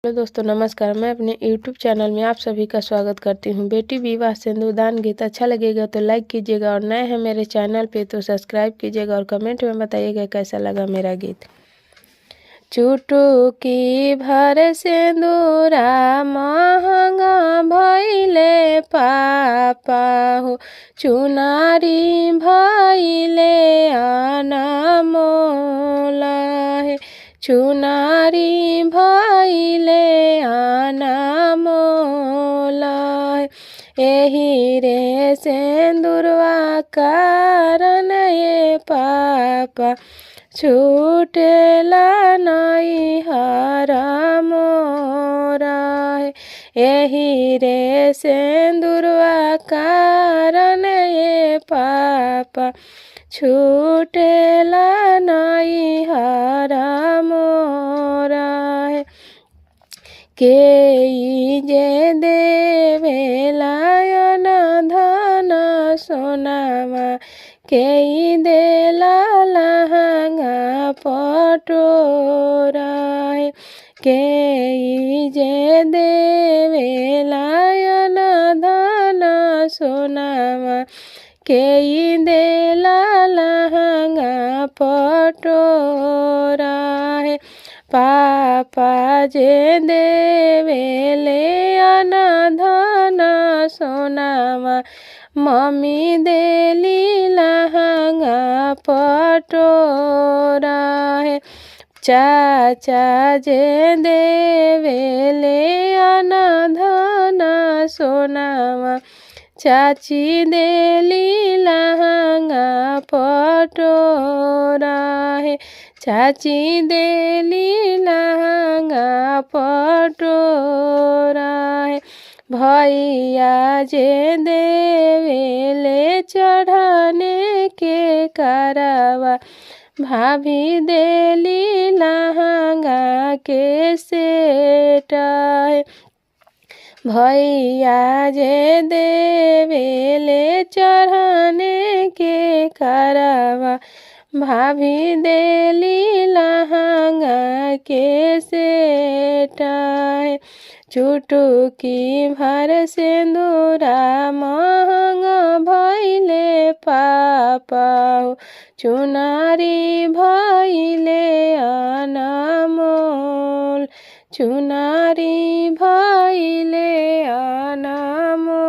Hello दोस्तों, नमस्कार। मैं अपने यूट्यूब चैनल में आप सभी का स्वागत करती हूं। बेटी विवाह सिंदूरदान गीत अच्छा लगेगा तो लाइक कीजिएगा और नए हैं मेरे चैनल पे तो सब्सक्राइब कीजिएगा और कमेंट में बताइएगा कैसा लगा मेरा गीत। चुटकी भर सिंदूरा महंगा भइले पापा हो, चुनारी भइले अनमोल हे, चुनारी भइले अनमोल हे। एही रे सिंदूरवा कारण ये पापा छूटेला नैहर मोरा हे। एही रे सिंदूरवा कारण ये पापा छूटेला नैहर मोरा हे। के जे देवेला धन सोनामा, के देला लहंगा पटोरा हे। के जे देवेला धन सोनामा, के देला लहंगा पटोरा हे। पापा जे देवेले धन सोनामा, मम्मी देली लहंगा पटोरा हे। चाचा जे देवेले धन सोनामा, चाची देली लहंगा पटोरा हे। चाची देली लहंगा पटोरा हे। भैया जे देवेले चढ़ाने के करवा, भाभी देली लहंगा के सेट है। भैया जे देवेले चढ़ाने के करवा, भाभी देली लहंगा के सेट है। चुटकी भर सिंदूरा महंगा भइले पापा हो, चुनारी भइले अनमोल, चुनारी भइले अनमोल।